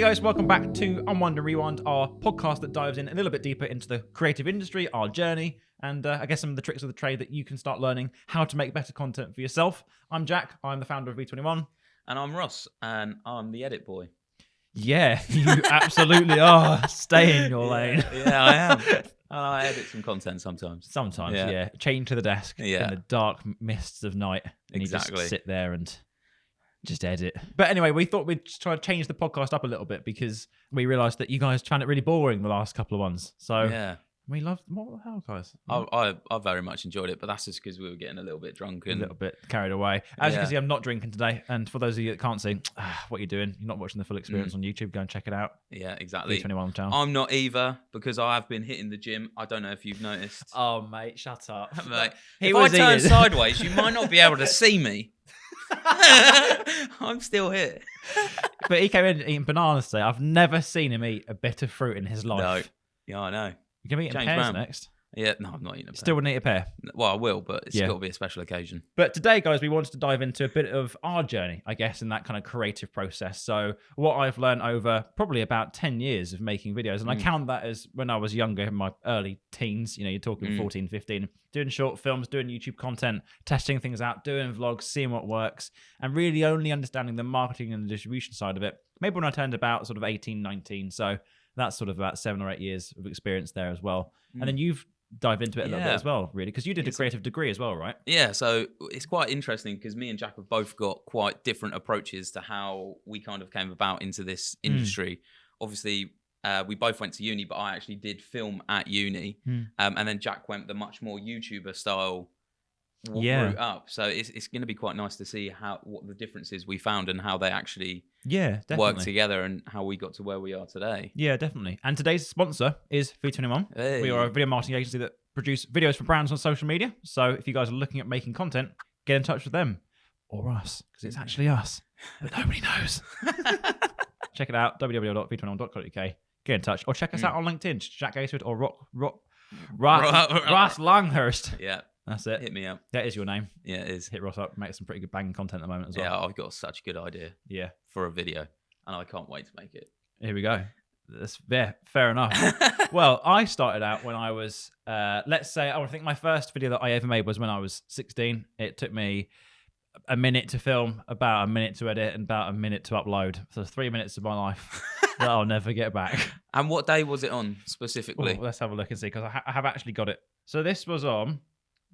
guys, welcome back to Unwind and Rewind, our podcast that dives in a little bit deeper into the creative industry, our journey, and I guess some of the tricks of the trade that you can start learning how to make better content for yourself. I'm Jack, I'm the founder of V21. And I'm Ross, and I'm the edit boy. Yeah, you absolutely are. Stay in your lane. Yeah, I am. I edit some content sometimes. Sometimes, yeah. Chained to the desk in the dark mists of night. And exactly. You just sit there and just edit. But anyway, we thought we'd just try to change the podcast up a little bit because we realised that you guys found it really boring the last couple of ones. So yeah. We loved, what the hell, guys? I very much enjoyed it, but that's just because we were getting a little bit drunk and a little bit carried away. As you can see, I'm not drinking today. And for those of you that can't see, what are you doing? You're not watching the full experience on YouTube. Go and check it out. Yeah, exactly. V21 channel. I'm not either because I have been hitting the gym. I don't know if you've noticed. Oh, mate, shut up. Mate, if I turn sideways, you might not be able to see me. I'm still here. But he came in eating bananas today. I've never seen him eat a bit of fruit in his life. No. Yeah, I know. You're going to be eating pears next? Yeah, no, I'm not eating a pear. Still wouldn't eat a pear? Well, I will, but it's got to be a special occasion. But today, guys, we wanted to dive into a bit of our journey, I guess, in that kind of creative process. So what I've learned over probably about 10 years of making videos, and I count that as when I was younger, in my early teens, you know, you're talking 14, 15, doing short films, doing YouTube content, testing things out, doing vlogs, seeing what works, and really only understanding the marketing and the distribution side of it. Maybe when I turned about sort of 18, 19. So that's sort of about 7 or 8 years of experience there as well. And then you've dive into it a little bit as well, really, because you did a creative degree as well, right? Yeah, so it's quite interesting because me and Jack have both got quite different approaches to how we kind of came about into this industry. Obviously, we both went to uni, but I actually did film at uni, and then Jack went the much more YouTuber style route up. So it's going to be quite nice to see what the differences we found and how they actually work together and how we got to where we are today. Yeah, definitely. And today's sponsor is V21. Hey. We are a video marketing agency that produce videos for brands on social media. So if you guys are looking at making content, get in touch with them or us, because it's actually us, but nobody knows. Check it out, www.v21.co.uk. Get in touch or check us out on LinkedIn, Jack Gatewood or Ross Longhurst. Yeah. That's it. Hit me up. That is your name. Yeah, it is. Hit Ross up. Make some pretty good banging content at the moment as well. Yeah, I've got such a good idea. Yeah. For a video, and I can't wait to make it. Here we go. Fair enough. Well, I started out when I was, let's say, I think my first video that I ever made was when I was 16. It took me a minute to film, about a minute to edit, and about a minute to upload. So 3 minutes of my life that I'll never get back. And what day was it on specifically? Let's have a look and see, because I have actually got it. So this was on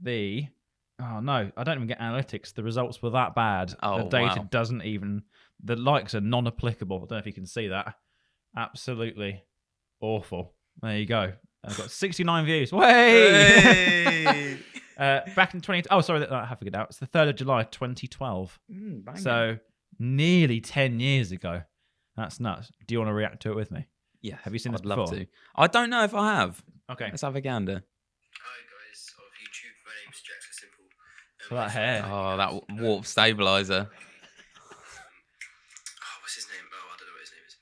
oh no, I don't even get analytics. The results were that bad. Oh, the data doesn't even, the likes are non-applicable. I don't know if you can see that. Absolutely awful. There you go. I've got 69 views. Hey! Back in I have figured out. It's the 3rd of July, 2012. So nearly 10 years ago. That's nuts. Do you want to react to it with me? Yeah. Have you seen this I'd before? love to. I don't know if I have. Okay. Let's have a gander. For that hair. Oh, that warp stabilizer. What's his name? Oh, I don't know what his name is.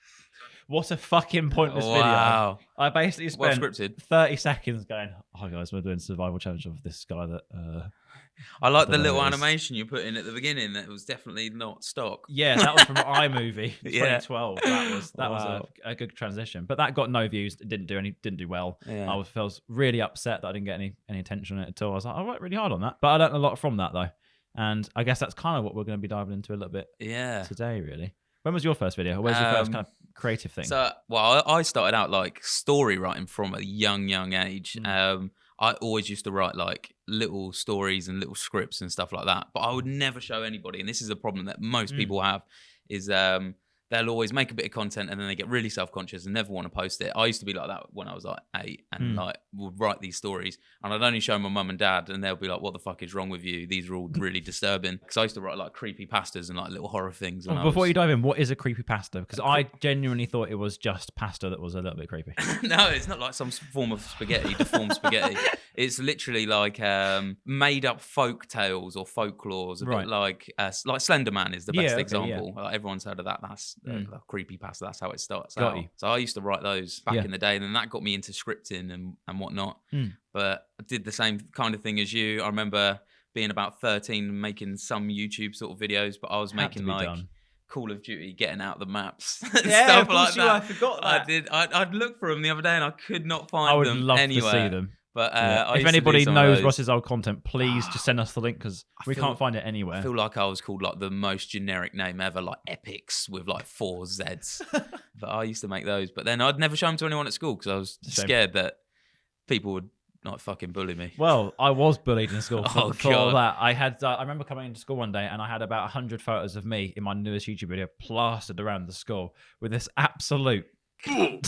What a fucking pointless video. I basically spent 30 seconds going, "Hi guys, we're doing survival challenge of this guy that I like the little animation you put in at the beginning. That was definitely not stock. Yeah, that was from iMovie 2012. That was a good transition. But that got no views. It didn't do well. Yeah. I was really upset that I didn't get any attention on it at all. I was like, I worked really hard on that. But I learned a lot from that though. And I guess that's kind of what we're going to be diving into a little bit today, really. When was your first video? Where's your first kind of creative thing? So, well, I started out like story writing from a young age. I always used to write like little stories and little scripts and stuff like that, but I would never show anybody. And this is a problem that most people have is they'll always make a bit of content and then they get really self-conscious and never want to post it. I used to be like that when I was like 8 and like would write these stories and I'd only show my mum and dad and they'll be like, what the fuck is wrong with you? These are all really disturbing. Because I used to write like creepy pastas and like little horror things. Before you dive in, what is a creepy pasta? Because I genuinely thought it was just pasta that was a little bit creepy. No, it's not like some form of spaghetti, deformed spaghetti. It's literally like made up folk tales or folklores, a bit like Slender Man is the best example. Like, everyone's heard of that. That's a creepy pasta. That's how it starts out. So I used to write those back in the day, and then that got me into scripting and whatnot. But I did the same kind of thing as you. I remember being about 13 and making some YouTube sort of videos, but I was making like Call of Duty getting out the maps and Yeah, stuff of course like you that. are, I forgot that. I did. I'd looked for them the other day and I could not find I would them love anywhere. to see them. But Yeah. I If used to do anybody some of knows those. Ross's old content, please just send us the link because we feel- can't find it anywhere. I feel like I was called like the most generic name ever, like Epics with like 4 Zs. But I used to make those. But then I'd never show them to anyone at school because I was Shame. scared that people would like fucking bully me. Well, I was bullied in school Oh, for all God. that. I remember coming into school one day and I had about 100 photos of me in my newest YouTube video plastered around the school with this absolute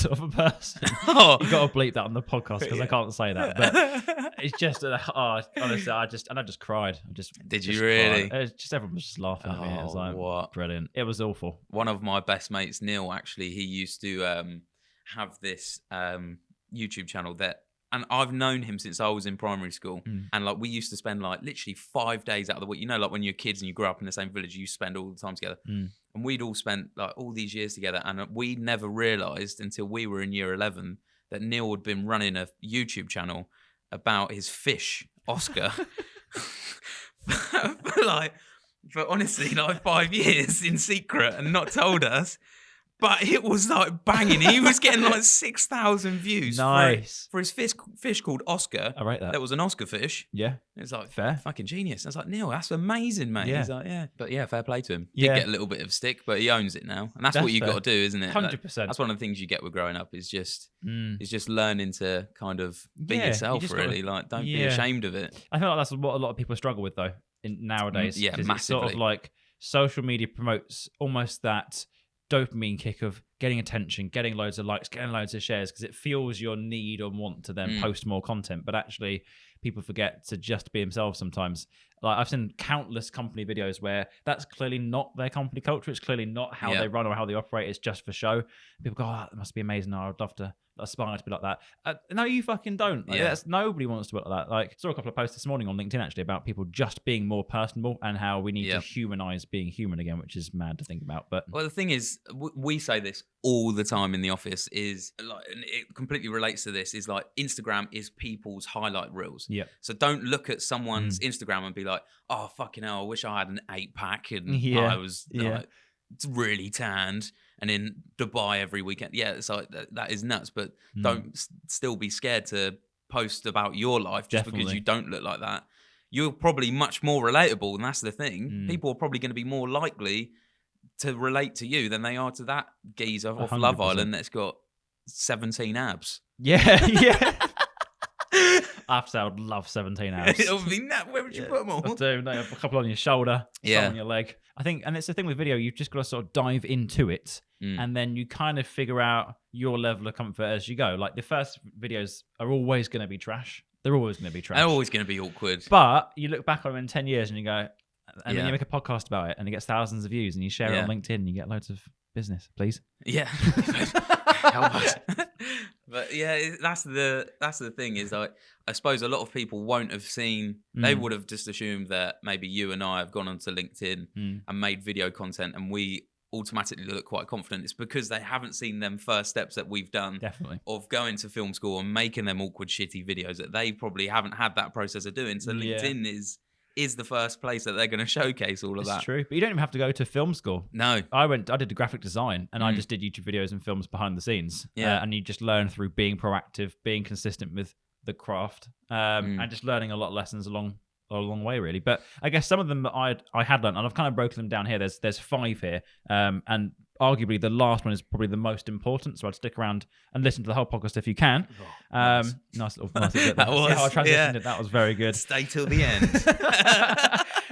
of a person. Oh. You got to bleep that on the podcast because I can't say that. But it's just, honestly, I just cried. Did you just really? cried. It's just everyone was just laughing at me. It was Oh, like what? brilliant. It was awful. One of my best mates, Neil, actually, he used to have this YouTube channel that, and I've known him since I was in primary school. And like we used to spend like literally 5 days out of the week. You know, like when you're kids and you grow up in the same village, you spend all the time together. And we'd all spent like all these years together. And we never realised until we were in year 11 that Neil had been running a YouTube channel about his fish, Oscar. for honestly, like 5 years in secret and not told us. But it was like banging. He was getting like 6,000 views Nice. for his fish called Oscar. I rate that. That was an Oscar fish. Yeah. It's like Fair. fucking genius. I was like, Neil, that's amazing, mate. Yeah. He's like, yeah. But yeah, fair play to him. Yeah. Did get a little bit of stick, but he owns it now. And that's That's what you fair. got to do, isn't it? 100%. That's one of the things you get with growing up is just learning to kind of be Yeah, you yourself, just gotta- really. Like, don't be Yeah. ashamed of it. I feel like that's what a lot of people struggle with though nowadays. Yeah, 'cause it's sort of massively. like social media promotes almost that dopamine kick of getting attention, getting loads of likes, getting loads of shares because it fuels your need or want to then post more content. But actually, people forget to just be themselves sometimes. Like I've seen countless company videos where that's clearly not their company culture. It's clearly not how they run or how they operate. It's just for show. People go, "Oh, that must be amazing. I would love to aspire to be like that." No, you fucking don't. Like, nobody wants to be like that. Like, I saw a couple of posts this morning on LinkedIn actually about people just being more personable and how we need to humanize being human again, which is mad to think about. But well, the thing is, we say this all the time in the office. Is like, and it completely relates to this. Is like Instagram is people's highlight reels. yeah, So don't look at someone's Instagram and be like, "Oh fucking hell, I wish I had an 8-pack and Yeah. I was like, really tanned and in Dubai every weekend." Yeah, it's like that is nuts. But don't still be scared to post about your life just because Definitely. you don't look like that. You're probably much more relatable, and that's the thing. People are probably going to be more likely to relate to you than they are to that geezer off Love 100%. Island that's got 17 abs. yeah, yeah. I have to say, I would love 17 abs. It would be nut. Where would you put them all? I do. No, a couple on your shoulder, Yeah. some on your leg. I think, and it's the thing with video, you've just got to sort of dive into it, and then you kind of figure out your level of comfort as you go. Like the first videos are always going to be trash. They're always going to be trash. They're always going to be awkward. But you look back on them in 10 years and you go, and then Yeah. you make a podcast about it and it gets thousands of views and you share it on Yeah. LinkedIn and you get loads of business, please. Yeah. Help us. But yeah, that's the thing is like I suppose a lot of people won't have seen. They would have just assumed that maybe you and I have gone onto LinkedIn and made video content, and we automatically look quite confident. It's because they haven't seen them first steps that we've done Definitely. of going to film school and making them awkward, shitty videos that they probably haven't had that process of doing. So Yeah. LinkedIn is the first place that they're going to showcase all of It's that. true. But you don't even have to go to film school. No. I did the graphic design and I just did YouTube videos and films behind the scenes. Yeah. And you just learn through being proactive, being consistent with the craft, and just learning a lot of lessons along the way, really. But I guess some of them that I had learned, and I've kind of broken them down here. There's 5 here, and arguably the last one is probably the most important. So I'd stick around and listen to the whole podcast if you can. Nice little bit. That was, See how I transitioned yeah. it. That was very good. Stay till the end.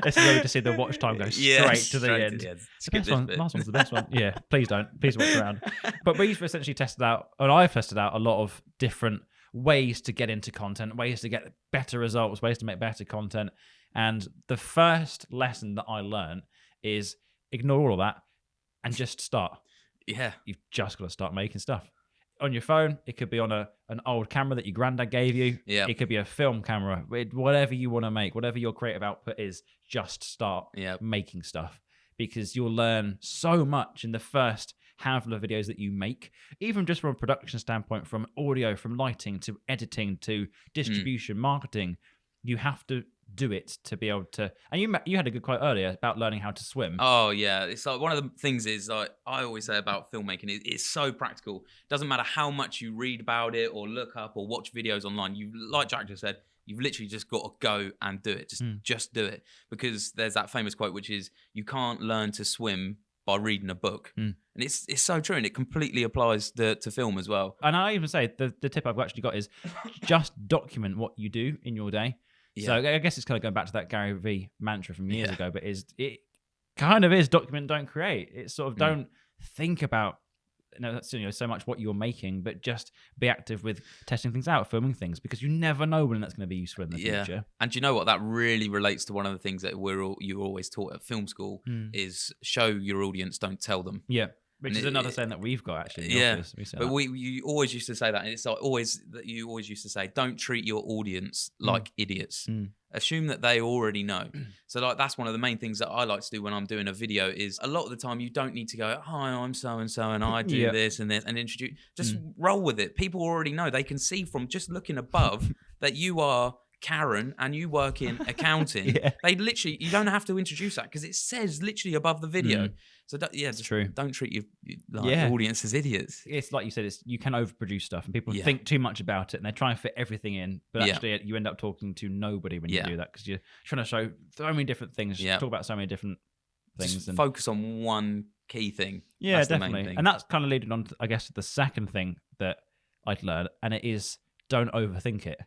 This is where we just see the watch time go straight to the end. Skip The best this one, bit. last one's the best one. Yeah, please don't. Please watch around. But we've essentially tested out, and I've tested out a lot of different ways to get into content, ways to get better results, ways to make better content. And the first lesson that I learned is ignore all of that and just start. Yeah. You've just got to start making stuff. On your phone, it could be on an old camera that your granddad gave you. Yeah. It could be a film camera. Whatever you want to make, whatever your creative output is, just start Yeah. making stuff, because you'll learn so much in the first handful of videos that you make, even just from a production standpoint, from audio, from lighting to editing to distribution, marketing. You have to do it to be able to. And you had a good quote earlier about learning how to swim. Oh yeah, it's like one of the things is like I always say about filmmaking. It's so practical. Doesn't matter how much you read about it or look up or watch videos online. You, like Jack just said, you've literally just got to go and do it. Just do it, because there's that famous quote which is, "You can't learn to swim by reading a book," and it's so true, and it completely applies to film as well. And I even say the tip I've actually got is just document what you do in your day. Yeah. So I guess it's kind of going back to that Gary Vee mantra from years ago, but it kind of is document, don't create. It's sort of don't think about that's so much what you're making, but just be active with testing things out, filming things, because you never know when that's going to be useful in the future. And do you know what? That really relates to one of the things that you're always taught at film school is show your audience, don't tell them. Yeah. Which is another saying that we've got actually. In the office. But you always used to say that, and it's like you always used to say, don't treat your audience like idiots. Assume that they already know. So like that's one of the main things that I like to do when I'm doing a video is a lot of the time you don't need to go, "Hi, I'm so and so, and I do this and introduce." Just roll with it. People already know. They can see from just looking above that you are Karen and you work in accounting. They literally, you don't have to introduce that because it says literally above the video. So it's true. Don't treat your audience as idiots. It's like you said, you can overproduce stuff, and people think too much about it, and they try and fit everything in. But actually, you end up talking to nobody when you do that, because you're trying to show so many different things, talk about so many different things, just and focus on one key thing. Yeah, that's definitely. The main thing. And that's kind of leading on to, I guess, the second thing that I'd learned, and it is don't overthink it.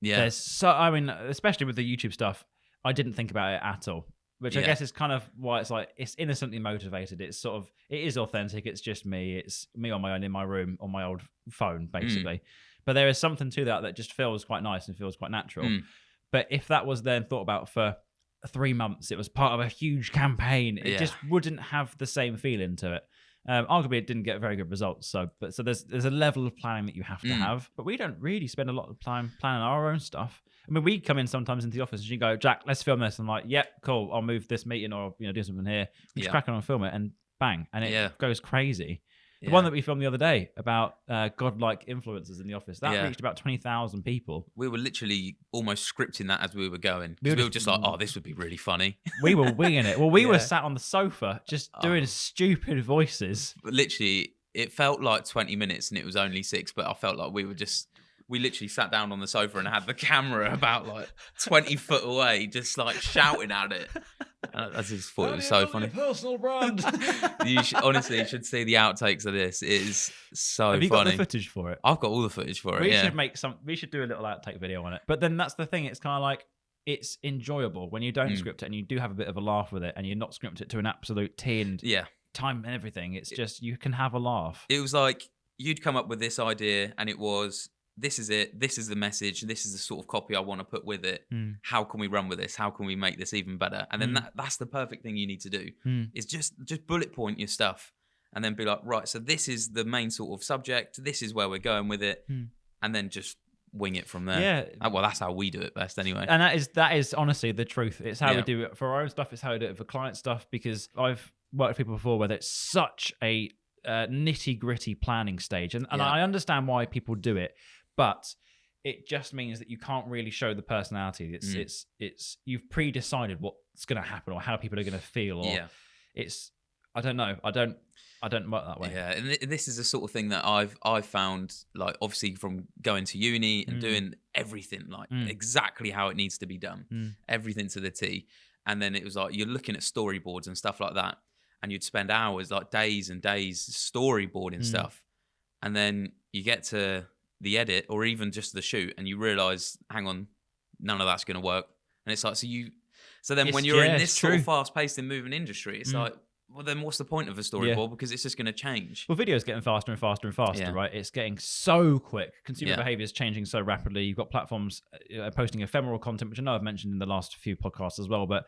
Yeah. Especially with the YouTube stuff, I didn't think about it at all. Which I guess is kind of why it's like, it's innocently motivated. It's sort of, it is authentic. It's just me. It's me on my own in my room on my old phone, basically. But there is something to that just feels quite nice and feels quite natural. But if that was then thought about for 3 months, it was part of a huge campaign, it just wouldn't have the same feeling to it. Arguably, it didn't get very good results. So there's a level of planning that you have to have. But we don't really spend a lot of time planning our own stuff. I mean, we come in sometimes into the office and you go, "Jack, let's film this." I'm like, "Yeah, cool. I'll move this meeting or do something here." We just crack on and film it, and bang, and it goes crazy. The one that we filmed the other day about godlike influencers in the office, that reached about 20,000 people. We were literally almost scripting that as we were going. We were just like, "Oh, this would be really funny." We were winging it. Well, we were sat on the sofa just doing stupid voices. But literally, it felt like 20 minutes and it was only 6, but I felt like we literally sat down on the sofa and had the camera about like 20 foot away, just like shouting at it. I just thought it was so funny. Personal brand. You should see the outtakes of this. It is so funny. Have you got the footage for it? I've got all the footage for it. We should do a little outtake video on it. But then that's the thing. It's kind of like, it's enjoyable when you don't script it and you do have a bit of a laugh with it, and you're not scripting it to an absolute T and time and everything. It's just, you can have a laugh. It was like you'd come up with this idea and it was, this is it. This is the message. This is the sort of copy I want to put with it. How can we run with this? How can we make this even better? And then that's the perfect thing you need to do. Is just bullet point your stuff, and then be like, right, so this is the main sort of subject. This is where we're going with it, and then just wing it from there. Yeah. Well, that's how we do it best, anyway. And that is honestly the truth. It's how we do it for our own stuff. It's how we do it for client stuff. Because I've worked with people before where it's such a nitty gritty planning stage, and I understand why people do it. But it just means that you can't really show the personality. It's you've pre-decided what's going to happen or how people are going to feel. Or it's, I don't know. I don't work that way. Yeah, and this is the sort of thing that I've found, like, obviously from going to uni and doing everything like exactly how it needs to be done, everything to the T. And then it was like you're looking at storyboards and stuff like that, and you'd spend hours, like days and days, storyboarding stuff, and then you get to the edit or even just the shoot and you realize, hang on, none of that's going to work. And it's like, so then when you're in this sort of fast-paced and moving industry, it's like, well, then what's the point of a storyboard? Because it's just going to change. Well, video's getting faster and faster and faster, right? It's getting so quick. Consumer behavior is changing so rapidly. You've got platforms posting ephemeral content, which I know I've mentioned in the last few podcasts as well, but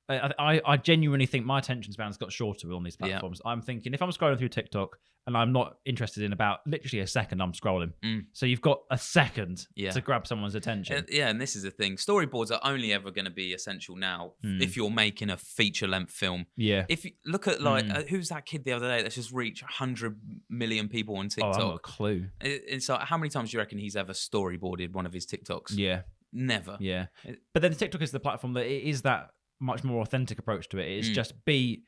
I genuinely think my attention span's got shorter on these platforms. I'm thinking, if I'm scrolling through TikTok and I'm not interested in about literally a second, I'm scrolling. So you've got a second to grab someone's attention. Yeah, and this is the thing. Storyboards are only ever going to be essential now if you're making a feature-length film. Yeah. If you look at, like, who's that kid the other day that's just reached 100 million people on TikTok? Oh, I haven't got a clue. It's like, how many times do you reckon he's ever storyboarded one of his TikToks? Yeah. Never. Yeah. But then TikTok is the platform that it is that much more authentic approach to it. It's just be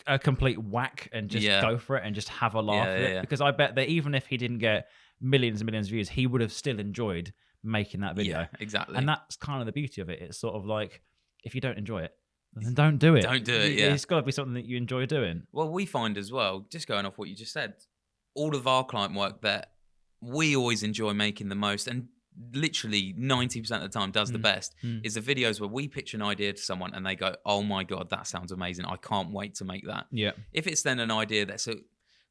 a complete whack and just go for it and just have a laugh with it. Because I bet that even if he didn't get millions and millions of views, he would have still enjoyed making that video. Yeah, exactly. And that's kind of the beauty of it. It's sort of like, if you don't enjoy it, then don't do it. Don't do it, yeah. It's got to be something that you enjoy doing. Well, we find as well, just going off what you just said, all of our client work that we always enjoy making the most, and literally 90% of the time does the best, is the videos where we pitch an idea to someone and they go, oh my God, that sounds amazing. I can't wait to make that. Yeah. If it's then an idea that's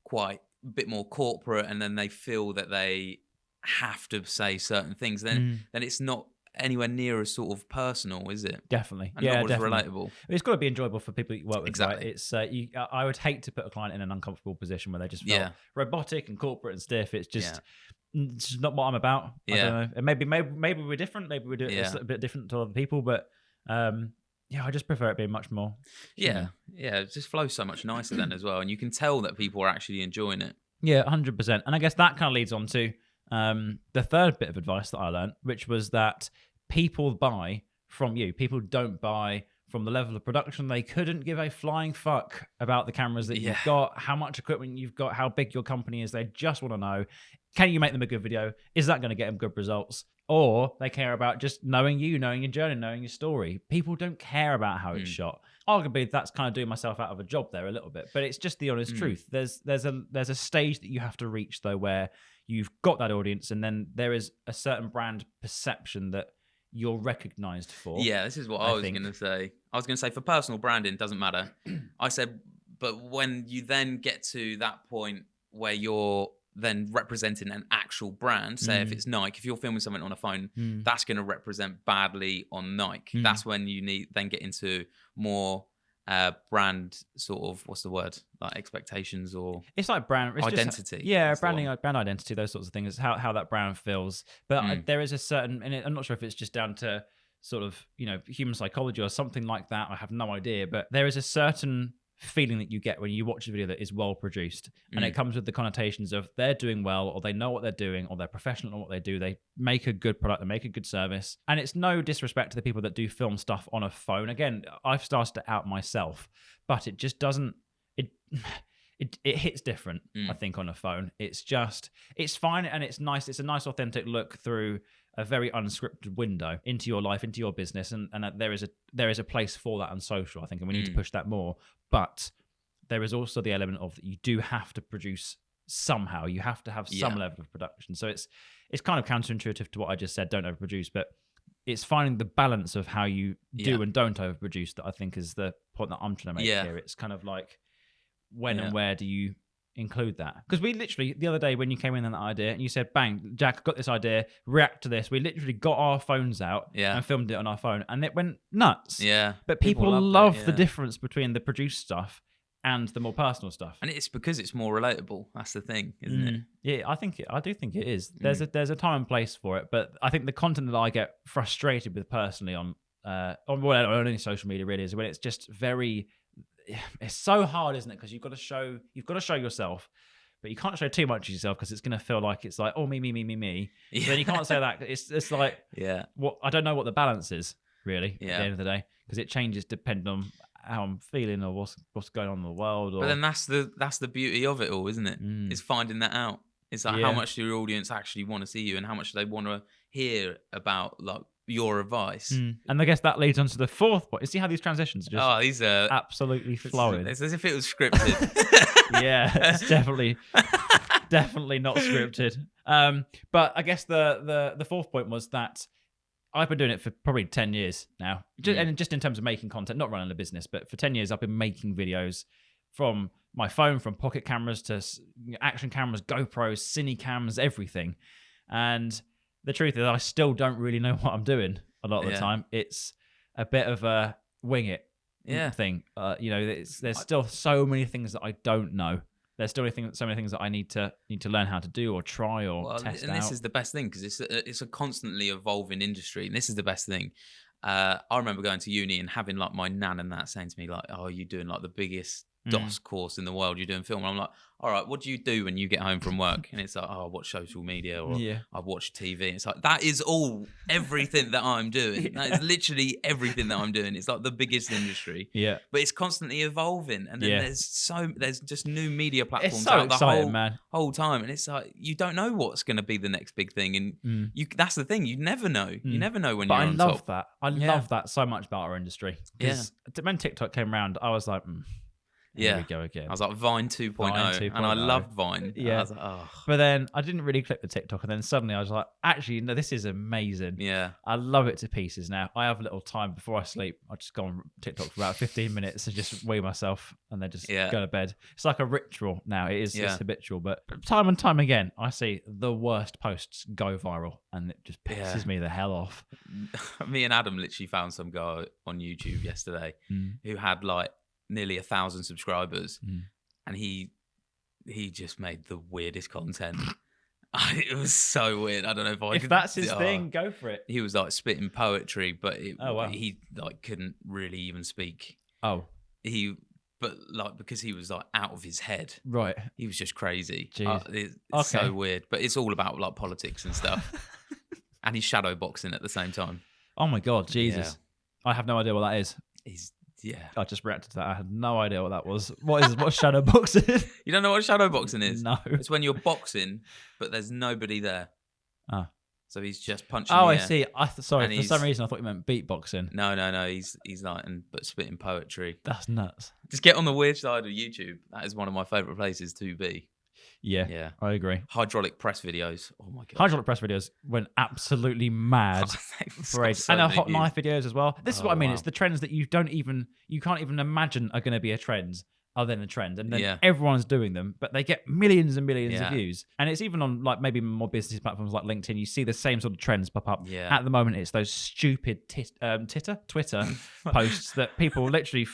quite a bit more corporate and then they feel that they have to say certain things, then it's not anywhere near as sort of personal, is it? Definitely. And not as definitely. relatable. It's got to be enjoyable for people that you work with. Exactly. Right? It's I would hate to put a client in an uncomfortable position where they just felt robotic and corporate and stiff. It's just it's just not what I'm about. I don't know. And maybe we're different. Maybe we do it a bit different to other people, but I just prefer it being much more. It just flows so much nicer then as well, and you can tell that people are actually enjoying it. Yeah, 100%. And I guess that kind of leads on to the third bit of advice that I learned, which was that people buy from you. People don't buy from the level of production. They couldn't give a flying fuck about the cameras that you've got, how much equipment you've got, how big your company is. They just want to know, can you make them a good video? Is that going to get them good results? Or they care about just knowing you, knowing your journey, knowing your story. People don't care about how it's shot. Arguably, that's kind of doing myself out of a job there a little bit, but it's just the honest truth. There's a stage that you have to reach though, where you've got that audience, and then there is a certain brand perception that you're recognized for. Yeah, this is what I was going to say. I was going to say for personal branding, doesn't matter. I said, but when you then get to that point where you're then representing an actual brand, say if it's Nike, if you're filming something on a phone, that's going to represent badly on Nike. That's when you then get into more brand sort of, what's the word, like expectations, or it's like brand identity. Brand identity, those sorts of things. It's how that brand feels. But there is a certain, and I'm not sure if it's just down to sort of, human psychology or something like that. I have no idea, but there is a certain feeling that you get when you watch a video that is well produced, and it comes with the connotations of they're doing well, or they know what they're doing, or they're professional at what they do. They make a good product, they make a good service. And it's no disrespect to the people that do film stuff on a phone. Again, I've started to out myself, but it just doesn't, it hits different, I think, on a phone. It's fine and it's nice. It's a nice authentic look through a very unscripted window into your life, into your business, and there is a place for that on social, I think, and we need to push that more. But there is also the element of that you do have to produce somehow. You have to have some level of production. So it's kind of counterintuitive to what I just said, don't overproduce, but it's finding the balance of how you do and don't overproduce that I think is the point that I'm trying to make here. It's kind of like when and where do you include that? Because we literally, the other day when you came in on that idea and you said, bang, Jack, I've got this idea, react to this. We literally got our phones out and filmed it on our phone, and it went nuts. Yeah. But people love the difference between the produced stuff and the more personal stuff. And it's because it's more relatable. That's the thing, isn't it? Yeah, I do think it is. There's a time and place for it, but I think the content that I get frustrated with personally on any social media really is when it's just very, it's so hard, isn't it? Because you've got to show yourself, but you can't show too much of yourself because it's going to feel like it's like, oh, me. Yeah. But then you can't say that. It's like, what I don't know what the balance is really at the end of the day, because it changes depending on how I'm feeling or what's going on in the world. But then that's the beauty of it all, isn't it? Is finding that out. It's like how much do your audience actually want to see you, and how much do they want to hear about like your advice. And I guess that leads on to the fourth point. See how these transitions are just these are absolutely flowing. It's as if it was scripted. Yeah, it's definitely not scripted. But I guess the fourth point was that I've been doing it for probably 10 years now. And just in terms of making content, not running a business, but for 10 years I've been making videos from my phone, from pocket cameras to action cameras, GoPros, cine cams, everything. And the truth is I still don't really know what I'm doing a lot of the time. It's a bit of a wing it thing. There's still so many things that I don't know. There's still so many things that I need to learn how to do or try or test out. And this is the best thing because it's a constantly evolving industry. And this is the best thing. I remember going to uni and having like my nan and that saying to me like, "Oh, you're doing like the biggest DOS course in the world. You're doing film. And I'm like, all right, what do you do when you get home from work? And it's like, oh, I watch social media or I watch TV. And it's like, that is everything that I'm doing. That is literally everything that I'm doing. It's like the biggest industry. Yeah. But it's constantly evolving. And then there's just new media platforms It's so out exciting, man. whole time. And it's like, you don't know what's going to be the next big thing. And that's the thing. You never know. You never know when you're on top. But I love that so much about our industry. Because when TikTok came around, I was like, here we go again. I was like Vine 2.0, and I loved Vine. Yeah. I was like, oh. But then I didn't really click the TikTok, and then suddenly I was like, actually, no, this is amazing. Yeah. I love it to pieces now. I have a little time before I sleep. I just go on TikTok for about 15 minutes and just weigh myself and then just go to bed. It's like a ritual now. It is it's habitual. But time and time again, I see the worst posts go viral, and it just pisses me the hell off. Me and Adam literally found some guy on YouTube yesterday who had like nearly 1,000 subscribers, and he just made the weirdest content. It was so weird. I don't know if that's his thing, go for it. He was like spitting poetry, but he like couldn't really even speak. Because he was like out of his head. Right. He was just crazy. Jeez. It's so weird, but it's all about like politics and stuff. And he's shadow boxing at the same time. Oh my God, Jesus! I have no idea what that is. I just reacted to that. I had no idea what that was. What's shadow boxing? You don't know what shadow boxing is? No. It's when you're boxing, but there's nobody there. Ah. So he's just punching. Oh, I see. Sorry, for some reason I thought you meant beatboxing. No. He's like, but spitting poetry. That's nuts. Just get on the weird side of YouTube. That is one of my favorite places to be. Yeah, I agree. Hydraulic press videos. Oh my God. Hydraulic press videos went absolutely mad for ages. And hot knife videos as well. This is what I mean. Wow. It's the trends that you can't even imagine are going to be a trend other than a trend. And then everyone's doing them, but they get millions and millions of views. And it's even on like maybe more business platforms like LinkedIn, you see the same sort of trends pop up. Yeah. At the moment, it's those stupid Twitter posts that people literally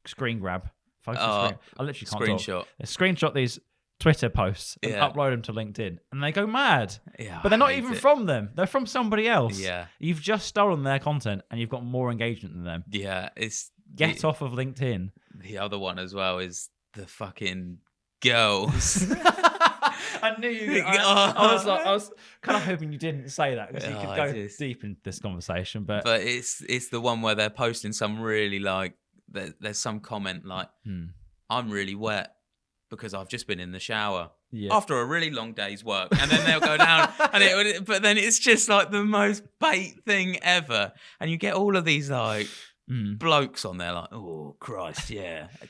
screen grab. I literally can't talk. They screenshot these Twitter posts and upload them to LinkedIn, and they go mad. Yeah, but they're not even from them. They're from somebody else. Yeah. You've just stolen their content and you've got more engagement than them. Yeah. Get off of LinkedIn. The other one as well is the fucking girls. I knew you. I was kind of hoping you didn't say that because you could go deep into this conversation. But it's the one where they're posting some really like, there's some comment like, I'm really wet because I've just been in the shower after a really long day's work, and then they'll go down, but then it's just like the most bait thing ever, and you get all of these like blokes on there like, oh Christ,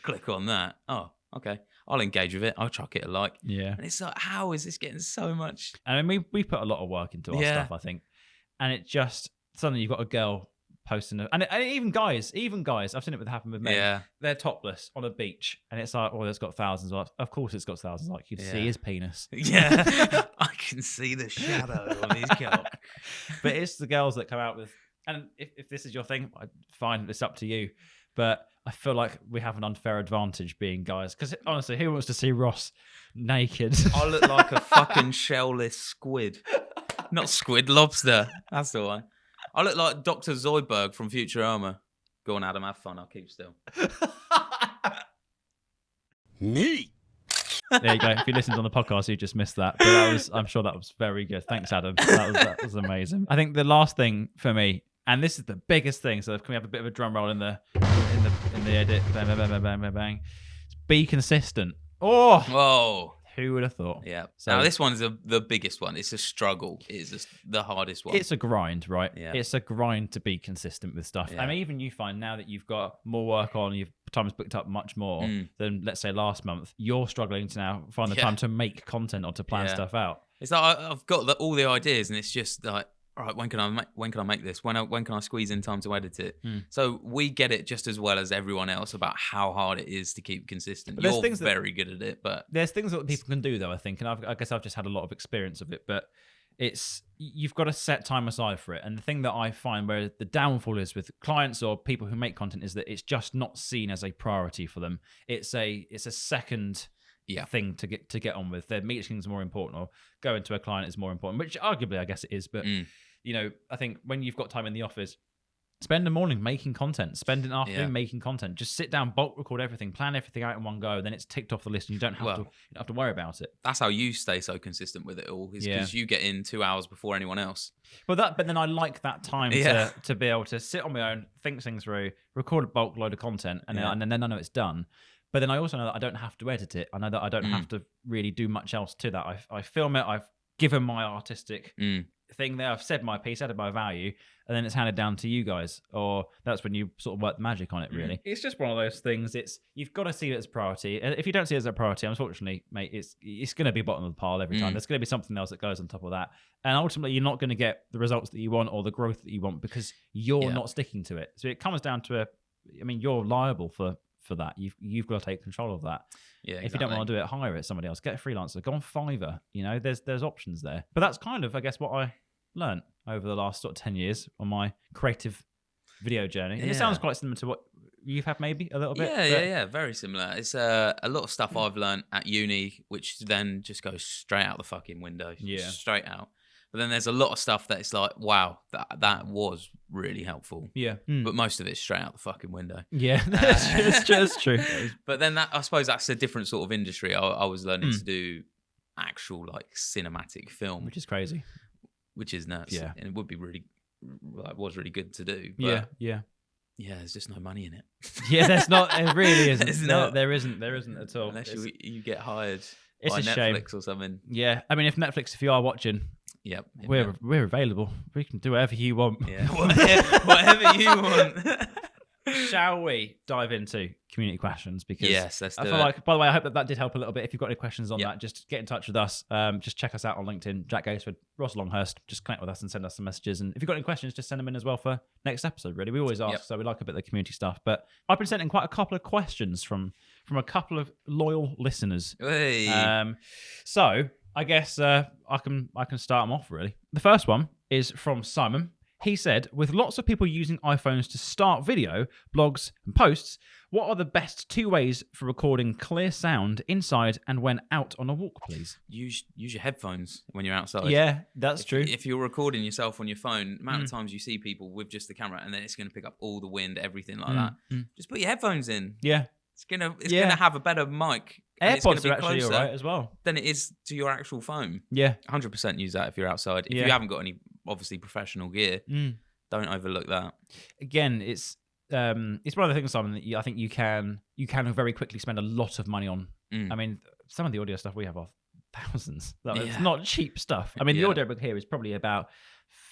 click on that, oh okay, I'll engage with it, I'll chuck it a like, and it's like, how is this getting so much? I mean, we put a lot of work into our stuff, I think, and it just suddenly you've got a girl posting and even guys, I've seen it happen with men. They're topless on a beach, and it's like, it's got thousands. Of course, it's got thousands. Like you can see his penis. Yeah, I can see the shadow on his cock. But it's the girls that come out with, and if this is your thing, fine, it's up to you. But I feel like we have an unfair advantage being guys, because honestly, who wants to see Ross naked? I look like a fucking shellless squid, not squid, lobster. That's the one. I look like Dr. Zoidberg from Futurama. Go on, Adam, have fun. I'll keep still. Me. There you go. If you listened on the podcast, you just missed that. But I'm sure that was very good. Thanks, Adam. That was amazing. I think the last thing for me, and this is the biggest thing, so can we have a bit of a drum roll in the edit? Bang, bang, bang, bang, bang, bang. Be consistent. Oh, whoa. Who would have thought? Yeah. So now this one's the biggest one. It's a struggle. It's the hardest one. It's a grind, right? Yeah. It's a grind to be consistent with stuff. Yeah. I mean, even you find now that you've got more work on, you've time's booked up much more than, let's say, last month. You're struggling to now find the time to make content or to plan stuff out. It's like I've got all the ideas, and it's just like, all right, when can I make this? When can I squeeze in time to edit it? So we get it just as well as everyone else about how hard it is to keep consistent. You're very good at it, but there's things that people can do though, I think, and I guess I've just had a lot of experience of it. But you've got to set time aside for it. And the thing that I find where the downfall is with clients or people who make content is that it's just not seen as a priority for them. It's a second thing to get on with. Their meetings are more important, or going to a client is more important, which arguably I guess it is, but. You know, I think when you've got time in the office, Spend a morning making content. Spend an afternoon Yeah. making content. Just sit down, bulk record everything, plan everything out in one go. Then it's ticked off the list, and you don't have to worry about it. That's how you stay so consistent with it all. Is because you get in 2 hours before anyone else. But then I like that time to be able to sit on my own, think things through, record a bulk load of content, and then I know it's done. But then I also know that I don't have to edit it. I know that I don't have to really do much else to that. I film it. I've given my artistic thing there. I've said my piece, added my value, and then it's handed down to you guys. Or that's when you sort of work the magic on it, really. It's just one of those things. You've got to see it as a priority. If you don't see it as a priority, unfortunately, mate, it's going to be bottom of the pile every time. There's going to be something else that goes on top of that. And ultimately, you're not going to get the results that you want or the growth that you want because you're not sticking to it. So it comes down to you're liable for that. You've got to take control of that. Yeah, exactly. If you don't want to do it, hire it somebody else. Get a freelancer. Go on Fiverr. There's options there. But that's kind of, I guess, what I learned over the last sort of 10 years on my creative video journey. And it sounds quite similar to what you've had, maybe a little bit. Yeah, very similar. It's a lot of stuff I've learned at uni, which then just goes straight out the fucking window. Yeah, straight out. But then there's a lot of stuff that it's like, wow, that was really helpful. Yeah. But most of it's straight out the fucking window. Yeah, that's true. But then I suppose that's a different sort of industry. I was learning to do actual like cinematic film, Which is crazy. Which is nuts. Yeah. And it would be was really good to do. But Yeah. Yeah, there's just no money in it. Yeah, there's not. It really isn't. There's not. There isn't at all. Unless you get hired It's by a shame. Netflix or something. Yeah, I mean, if you are watching, Yep. we're available. We can do whatever you want. Yeah, whatever you want. Shall we dive into community questions? Because yes, let's do I feel it. like, by the way, I hope that did help a little bit. If you've got any questions on Yep. that, just get in touch with us. Just check us out on LinkedIn, Jack Gatesford, Ross Longhurst. Just connect with us and send us some messages. And if you've got any questions, just send them in as well for next episode, really. We always ask, so we like a bit of the community stuff. But I've been sending quite a couple of questions from a couple of loyal listeners. Hey. So I guess I can start them off, really. The first one is from Simon. He said, with lots of people using iPhones to start video, blogs, and posts, what are the best 2 ways for recording clear sound inside and when out on a walk, please? Use your headphones when you're outside. Yeah, that's true. If you're recording yourself on your phone, the amount of times you see people with just the camera and then it's going to pick up all the wind, everything like that. Just put your headphones in. Yeah. It's gonna have a better mic. AirPods are actually all right as well. Than it is to your actual phone. Yeah. 100% use that if you're outside. If you haven't got any obviously professional gear, don't overlook that. Again, it's one of the things, Simon, that I think you can very quickly spend a lot of money on. I mean, some of the audio stuff we have are thousands. It's not cheap stuff. I mean, the audio book here is probably about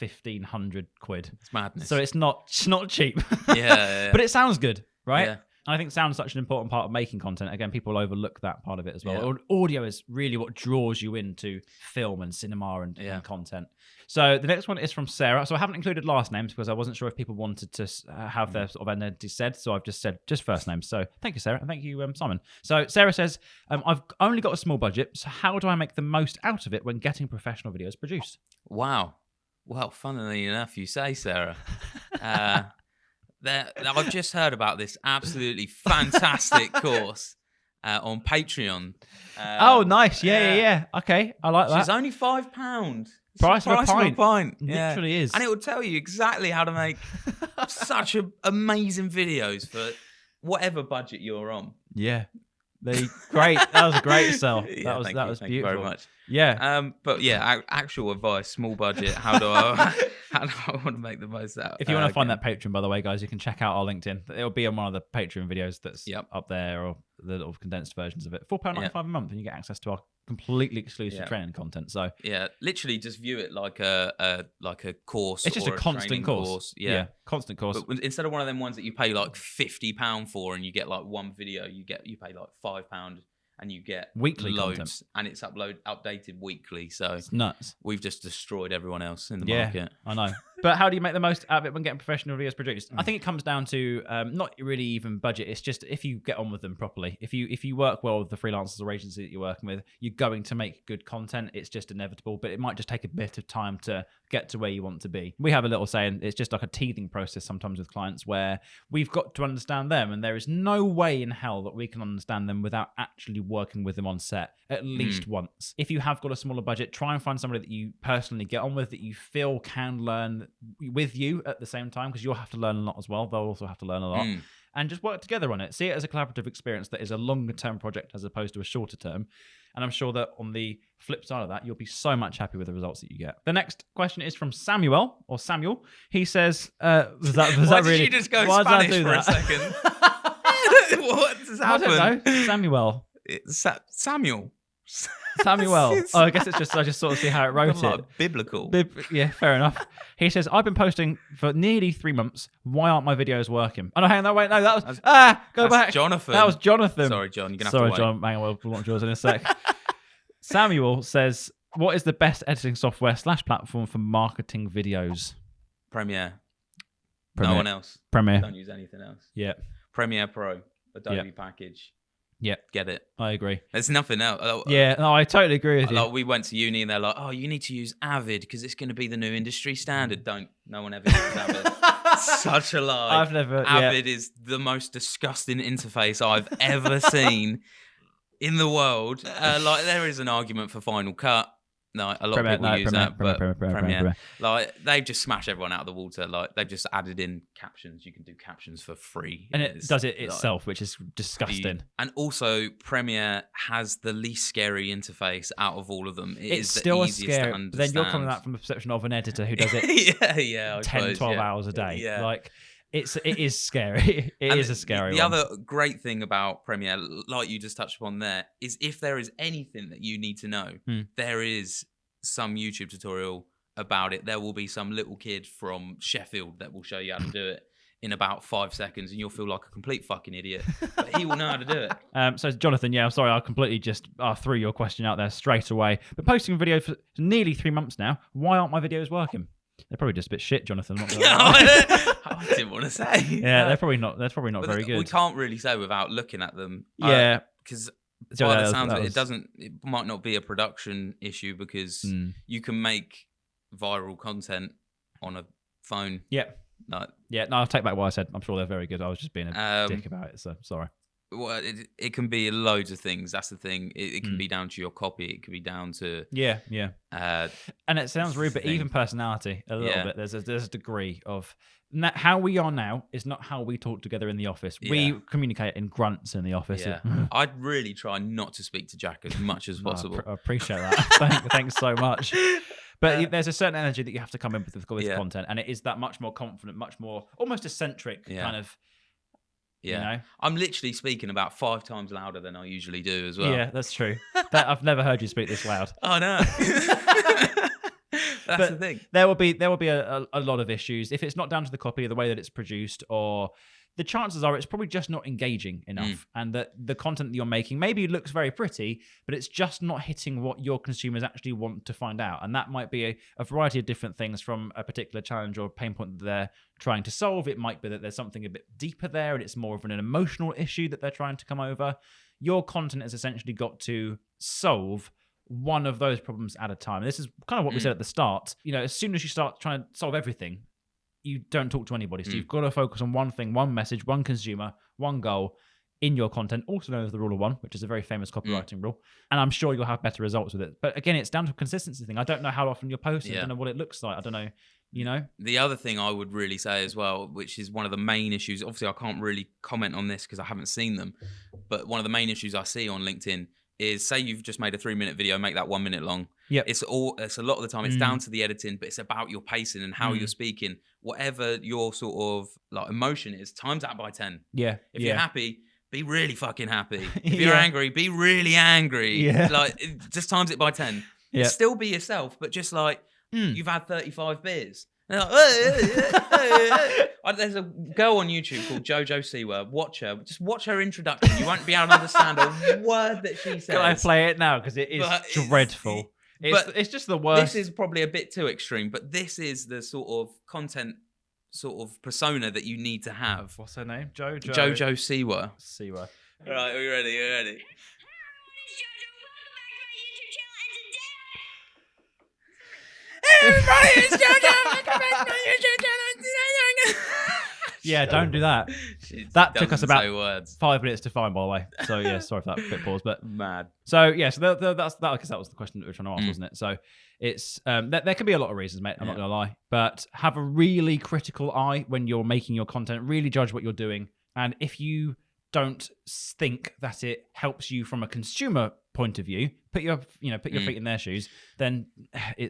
1,500 quid. It's madness. So it's not cheap. Yeah. But it sounds good, right? Yeah. And I think sound is such an important part of making content. Again, people overlook that part of it as well. Yeah. Audio is really what draws you into film and cinema and content. So the next one is from Sarah. So I haven't included last names because I wasn't sure if people wanted to have their sort of identity said. So I've just said just first names. So thank you, Sarah. And thank you, Simon. So Sarah says, I've only got a small budget. So how do I make the most out of it when getting professional videos produced? Wow. Well, funnily enough, you say, Sarah. I've just heard about this absolutely fantastic course on Patreon. Oh, nice. Yeah. Okay, I like that. It's only £5. Price of a pint. Yeah. Literally is. And it will tell you exactly how to make such amazing videos for whatever budget you're on. Yeah. Great. That was a great sell. Yeah, that was thank beautiful. you very much. Yeah. But yeah, actual advice, small budget. How do I want to make the most out? If you want to find that Patreon, by the way, guys, you can check out our LinkedIn. It'll be on one of the Patreon videos that's up there, or the little condensed versions of it. £4.95 a month, and you get access to our completely exclusive training content. So yeah, literally just view it like a course. It's just or a constant course. Yeah, constant course. But instead of one of them ones that you pay like £50 for, and you get like one video, you pay like £5. And you get weekly loads, content. And it's updated weekly. So it's nuts. We've just destroyed everyone else in the market. market. I know. But how do you make the most out of it when getting professional videos produced? I think it comes down to not really even budget. It's just if you get on with them properly. If you work well with the freelancers or agency that you're working with, you're going to make good content. It's just inevitable. But it might just take a bit of time to get to where you want to be. We have a little saying, it's just like a teething process sometimes with clients where we've got to understand them, and there is no way in hell that we can understand them without actually working with them on set at least once. If you have got a smaller budget, try and find somebody that you personally get on with, that you feel can learn, learn with you at the same time, because you'll have to learn a lot as well. They'll also have to learn a lot. And just work together on it. See it as a collaborative experience that is a longer term project as opposed to a shorter term. And I'm sure that on the flip side of that, you'll be so much happy with the results that you get. The next question is from Samuel. He says, was that Why really... did you just go why Spanish did I do for a that? second? What has I don't happened? know. Samuel. Samuel. Samuel. Oh, I guess it's just, I just sort of see how it wrote Like it. biblical. Yeah, fair enough. He says, I've been posting for nearly 3 months. Why aren't my videos working? Oh, no, hang on, wait, no, that was... go back. Jonathan. That was Jonathan. Sorry, John, you're going to have Sorry, to wait. John. Hang on, we'll launch yours in a sec. Samuel says, what is the best editing software / platform for marketing videos? Premiere. Premiere. No one else. Premiere. Don't use anything else. Yeah. Premiere Pro. Adobe package. Yeah. Get it. I agree. There's nothing else. Yeah, no, I totally agree with you. Like we went to uni and they're like, oh, you need to use Avid because it's going to be the new industry standard. Don't. No one ever uses Avid. Such a lie. I've never... Avid is the most disgusting interface I've ever seen in the world. Like there is an argument for Final Cut. No, a lot of people use that, but Premiere. Like they've just smashed everyone out of the water. Like they've just added in captions. You can do captions for free, and it does it itself, which is disgusting. And also, Premiere has the least scary interface out of all of them. It's the still easiest scary. to understand. But then you're coming at that from the perception of an editor who does it yeah, 12 hours a day. Yeah. Like it is scary. It is a scary The one. other great thing about Premiere, like you just touched upon there, is if there is anything that you need to know, there is some YouTube tutorial about it. There will be some little kid from Sheffield that will show you how to do it in about 5 seconds, and you'll feel like a complete fucking idiot. But he will know how to do it. So Jonathan, yeah, I'm sorry, I completely just threw your question out there straight away. But posting a video for nearly 3 months now, why aren't my videos working? They're probably just a bit shit, Jonathan. I didn't want to say. Yeah, they're probably not. They're probably not very good. We can't really say without looking at them. Yeah, because so by the sounds of it, it might not be a production issue because you can make viral content on a phone. Yeah. No, I'll take back what I said. I'm sure they're very good. I was just being a dick about it, so sorry. Well, it can be loads of things. That's the thing. It can be down to your copy. It can be down to and it sounds rude, but even personality a little bit. There's a degree of how we are now is not how we talk together in the office. Yeah. We communicate in grunts in the office. Yeah. I'd really try not to speak to Jack as much as possible. I appreciate that. Thanks so much. But there's a certain energy that you have to come in with content, and it is that much more confident, much more almost eccentric kind of. Yeah, you know? I'm literally speaking about 5 times louder than I usually do as well. Yeah, that's true. I've never heard you speak this loud. Oh no. That's the thing. There will be a lot of issues if it's not down to the copy or the way that it's produced, or the chances are it's probably just not engaging enough, and that the content that you're making maybe looks very pretty, but it's just not hitting what your consumers actually want to find out. And that might be a variety of different things, from a particular challenge or pain point that they're trying to solve. It might be that there's something a bit deeper there and it's more of an emotional issue that they're trying to come over. Your content has essentially got to solve one of those problems at a time. This is kind of what we said at the start. You know, as soon as you start trying to solve everything, you don't talk to anybody. So you've got to focus on one thing, one message, one consumer, one goal in your content, also known as the rule of one, which is a very famous copywriting rule. And I'm sure you'll have better results with it. But again, it's down to a consistency thing. I don't know how often you're posting. I don't know what it looks like. I don't know, you know? The other thing I would really say as well, which is one of the main issues, obviously I can't really comment on this because I haven't seen them, but one of the main issues I see on LinkedIn is, say you've just made a 3-minute video, make that 1 minute long. Yeah, it's a lot of the time it's down to the editing, but it's about your pacing and how you're speaking. Whatever your sort of like emotion is, times that by 10. Yeah. If you're happy, be really fucking happy. If you're angry, be really angry. Yeah. Like just times it by 10. Yeah. Still be yourself, but just like you've had 35 beers. Like, there's a girl on YouTube called Jojo Siwa. Watch her. Just watch her introduction. You won't be able to understand a word that she says. Can I play it now? Because it is dreadful. It's just the worst. This is probably a bit too extreme, but this is the sort of content, sort of persona that you need to have. What's her name? Jojo Siwa. Siwa. All right, are we ready? Are you ready? Everybody, it's Jojo. Welcome back to my YouTube channel. Yeah, don't do that. She That took us doesn't about say words. 5 minutes to find, by the way. So yeah, sorry for that quick pause. But Mad. so yeah, so that's that. I guess that was the question that we were trying to ask, wasn't it? So it's there can be a lot of reasons, mate. I'm not gonna lie, but have a really critical eye when you're making your content. Really judge what you're doing, and if you don't think that it helps you from a consumer point of view, put your feet in their shoes, then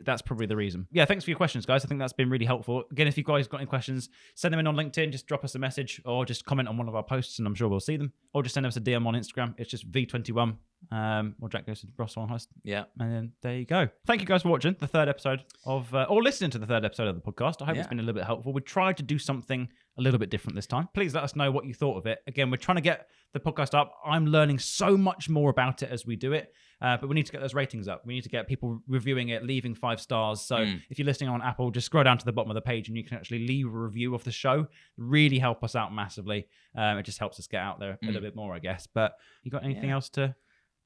that's probably the reason. Yeah, thanks for your questions, guys. I think that's been really helpful. Again, if you guys got any questions, send them in on LinkedIn. Just drop us a message or just comment on one of our posts, and I'm sure we'll see them. Or just send us a DM on Instagram. It's just V21. Or Jack goes to Ross on host. Yeah. And then there you go. Thank you guys for watching the third episode of, or listening to the third episode of the podcast. I hope it's been a little bit helpful. We tried to do something a little bit different this time. Please let us know what you thought of it. Again, we're trying to get the podcast up. I'm learning so much more about it as we do it. But we need to get those ratings up. We need to get people reviewing it, leaving 5 stars. So if you're listening on Apple, just scroll down to the bottom of the page and you can actually leave a review of the show. Really help us out massively. It just helps us get out there a little bit more, I guess. But you got anything else to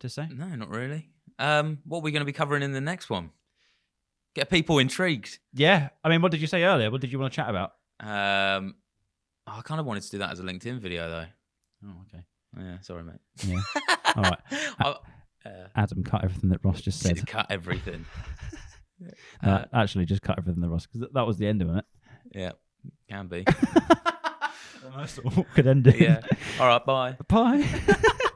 say? No, not really. What are we going to be covering in the next one? Get people intrigued. Yeah. I mean, what did you say earlier? What did you want to chat about? I kind of wanted to do that as a LinkedIn video, though. Oh, okay. Yeah, sorry, mate. Yeah. All right. Adam, cut everything that Ross just said. Cut everything. Actually, just cut everything that Ross, because that was the end of it. Yeah, can be. The most awkward ending. Yeah. All right, bye. Bye.